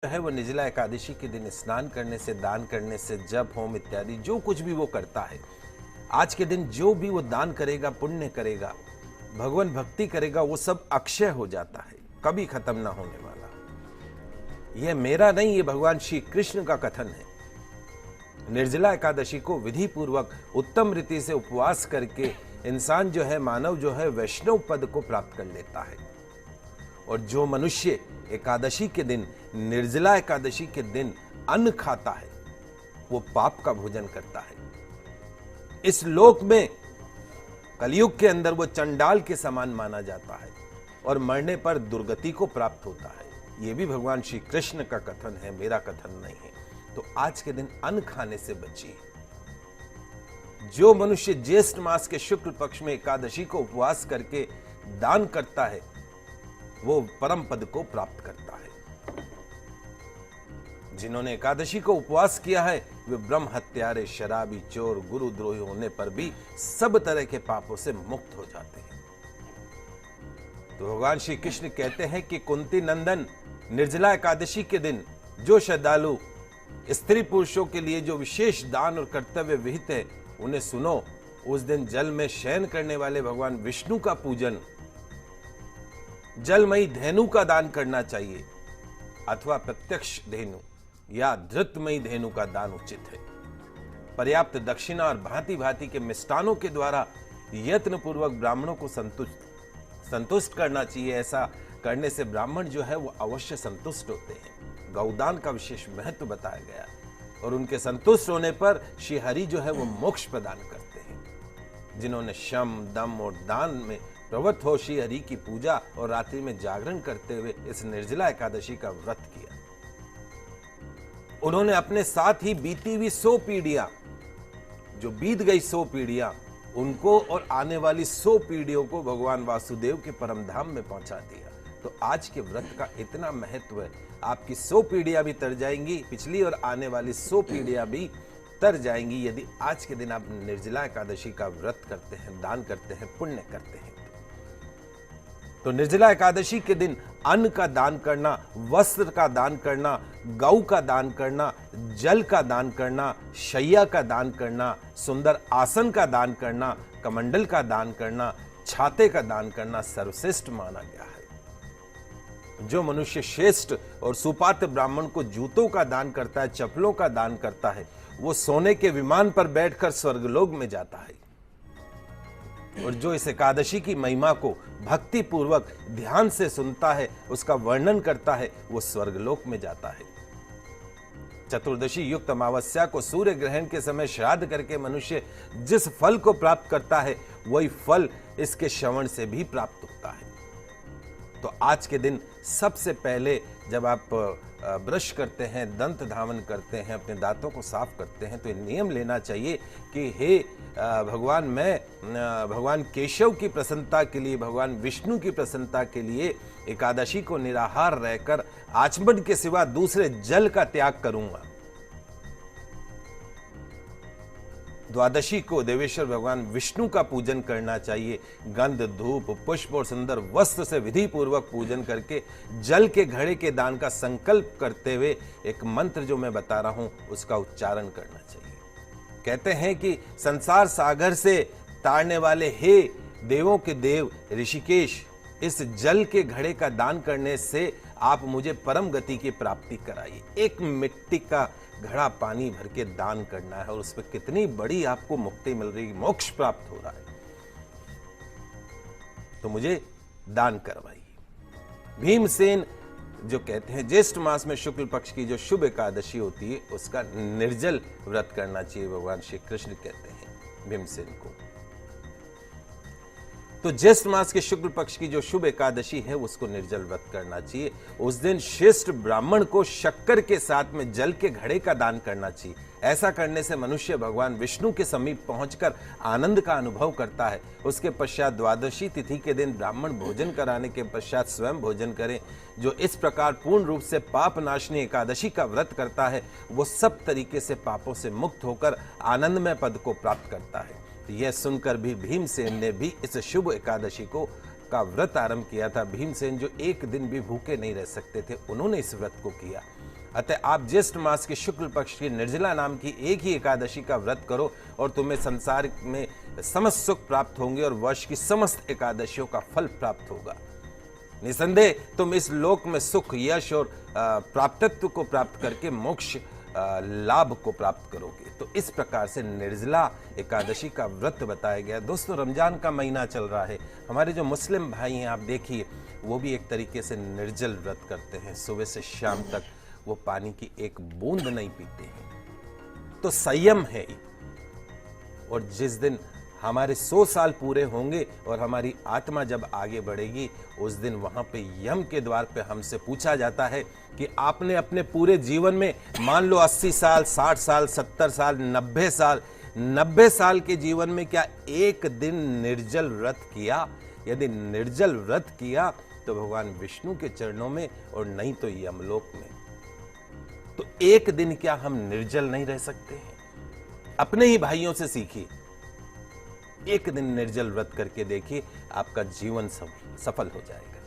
है वो निर्जला एकादशी के दिन स्नान करने से, दान करने से, जप होम इत्यादि जो कुछ भी वो करता है, आज के दिन जो भी वो दान करेगा, पुण्य करेगा, भगवान भक्ति करेगा, वो सब अक्षय हो जाता है, कभी खत्म ना होने वाला। यह मेरा नहीं, ये भगवान श्री कृष्ण का कथन है। निर्जला एकादशी को विधि पूर्वक उत्तम रीति से उपवास करके इंसान जो है, मानव जो है, वैष्णव पद को प्राप्त कर लेता है। और जो मनुष्य एकादशी के दिन, निर्जला एकादशी के दिन अन्न खाता है, वो पाप का भोजन करता है। इस लोक में कलयुग के अंदर वो चंडाल के समान माना जाता है और मरने पर दुर्गति को प्राप्त होता है। ये भी भगवान श्री कृष्ण का कथन है, मेरा कथन नहीं है। तो आज के दिन अन्न खाने से बचिए। जो मनुष्य ज्येष्ठ मास के शुक्ल पक्ष में एकादशी को उपवास करके दान करता है, वो परम पद को प्राप्त करता है। जिन्होंने एकादशी को उपवास किया है, वे ब्रह्म हत्यारे, शराबी, चोर, गुरुद्रोही होने पर भी सब तरह के पापों से मुक्त हो जाते हैं। तो भगवान श्री कृष्ण कहते हैं कि कुंती नंदन, निर्जला एकादशी के दिन जो श्रद्धालु स्त्री पुरुषों के लिए जो विशेष दान और कर्तव्य विहित है, उन्हें सुनो। उस दिन जल में शयन करने वाले भगवान विष्णु का पूजन, जलमयी धेनु का दान करना चाहिए, अथवा प्रत्यक्ष धेनु या धृतमयी धेनु का दान उचित है। पर्याप्त दक्षिणा और भांति भांति के मिष्टानों के द्वारा यत्न पूर्वक ब्राह्मणों को संतुष्ट करना चाहिए। ऐसा करने से ब्राह्मण जो है वो अवश्य संतुष्ट होते हैं। गौदान का विशेष महत्व बताया गया और उनके संतुष्ट होने पर श्री हरि जो है वो मोक्ष प्रदान करते हैं। जिन्होंने शम, दम और दान में प्रवृत्त हो श्री हरि की पूजा और रात्रि में जागरण करते हुए इस निर्जला एकादशी का व्रत किया, उन्होंने अपने साथ ही बीती हुई 100 पीढ़ियां, जो बीत गई 100 पीढ़ियां, उनको और आने वाली 100 पीढ़ियों को भगवान वासुदेव के परम धाम में पहुंचा दिया। तो आज के व्रत का इतना महत्व है। आपकी 100 पीढ़ियां भी तर जाएंगी, पिछली और आने वाली 100 पीढ़ियां भी तर जाएंगी, यदि आज के दिन आप निर्जला एकादशी का व्रत करते हैं, दान करते हैं, पुण्य करते हैं। तो निर्जला एकादशी के दिन अन्न का दान करना, वस्त्र का दान करना, गौ का दान करना, जल का दान करना, शैया का दान करना, सुंदर आसन का दान करना, कमंडल का दान करना, छाते का दान करना सर्वश्रेष्ठ माना गया है। जो मनुष्य श्रेष्ठ और सुपात्र ब्राह्मण को जूतों का दान करता है, चप्पलों का दान करता है, वो सोने के विमान पर बैठकर स्वर्गलोक में जाता है। और जो इस एकादशी की महिमा को भक्ति पूर्वक ध्यान से सुनता है, उसका वर्णन करता है, वो स्वर्गलोक में जाता है। चतुर्दशी युक्त अमावस्या को सूर्य ग्रहण के समय श्राद्ध करके मनुष्य जिस फल को प्राप्त करता है, वही फल इसके श्रवण से भी प्राप्त होता है। तो आज के दिन सबसे पहले जब आप ब्रश करते हैं, दंत धावन करते हैं, अपने दांतों को साफ करते हैं, तो ये नियम लेना चाहिए कि हे भगवान, मैं भगवान केशव की प्रसन्नता के लिए, भगवान विष्णु की प्रसन्नता के लिए एकादशी को निराहार रहकर आचमन के सिवा दूसरे जल का त्याग करूंगा। द्वादशी को देवेश्वर भगवान विष्णु का पूजन करना चाहिए। गंध, धूप, पुष्प और सुंदर वस्त्र से विधि पूर्वक पूजन करके जल के घड़े के दान का संकल्प करते हुए एक मंत्र जो मैं बता रहा हूं, उसका उच्चारण करना चाहिए। कहते हैं कि संसार सागर से तारने वाले हे देवों के देव ऋषिकेश, इस जल के घड़े का दान करने से आप मुझे परम गति की प्राप्ति कराइए। एक मिट्टी का घड़ा पानी भर के दान करना है और उसमें कितनी बड़ी आपको मुक्ति मिल रही, मोक्ष प्राप्त हो रहा है, तो मुझे दान करवाइए। भीमसेन जो कहते हैं ज्येष्ठ मास में शुक्ल पक्ष की जो शुभ एकादशी होती है, उसका निर्जल व्रत करना चाहिए, भगवान श्री कृष्ण कहते हैं भीमसेन को। तो ज्येष्ठ मास के शुक्ल पक्ष की जो शुभ एकादशी है, उसको निर्जल व्रत करना चाहिए। उस दिन श्रेष्ठ ब्राह्मण को शक्कर के साथ में जल के घड़े का दान करना चाहिए। ऐसा करने से मनुष्य भगवान विष्णु के समीप पहुंचकर आनंद का अनुभव करता है। उसके पश्चात द्वादशी तिथि के दिन ब्राह्मण भोजन कराने के पश्चात स्वयं भोजन करें। जो इस प्रकार पूर्ण रूप से पाप नाशनी एकादशी का व्रत करता है, वो सब तरीके से पापों से मुक्त होकर आनंदमय पद को प्राप्त करता है। यह सुनकर भी भीमसेन ने भी इस शुभ एकादशी का व्रत आरंभ किया था। भीमसेन जो एक दिन भी भूखे नहीं रह सकते थे, उन्होंने इस व्रत को किया। अतः आप ज्येष्ठ मास के शुक्ल पक्ष की निर्जला नाम की एक ही एकादशी का व्रत करो और तुम्हें संसार में समस्त सुख प्राप्त होंगे और वर्ष की समस्त एकादशियों का फल प्राप्त होगा। निसंदेह तुम इस लोक में सुख, यश और प्राप्तत्व को प्राप्त करके मोक्ष लाभ को प्राप्त करोगे। तो इस प्रकार से निर्जला एकादशी का व्रत बताया गया। दोस्तों, रमजान का महीना चल रहा है। हमारे जो मुस्लिम भाई हैं, आप देखिए, वो भी एक तरीके से निर्जल व्रत करते हैं। सुबह से शाम तक वो पानी की एक बूंद नहीं पीते हैं। तो संयम है। और जिस दिन हमारे 100 साल पूरे होंगे और हमारी आत्मा जब आगे बढ़ेगी, उस दिन वहां पे यम के द्वार पे हमसे पूछा जाता है कि आपने अपने पूरे जीवन में, मान लो 80 साल, 60 साल, 70 साल, 90 साल के जीवन में क्या एक दिन निर्जल व्रत किया? यदि निर्जल व्रत किया तो भगवान विष्णु के चरणों में, और नहीं तो यमलोक में। तो एक दिन क्या हम निर्जल नहीं रह सकते हैं? अपने ही भाइयों से सीखिए। एक दिन निर्जल व्रत करके देखिए, आपका जीवन सफल हो जाएगा।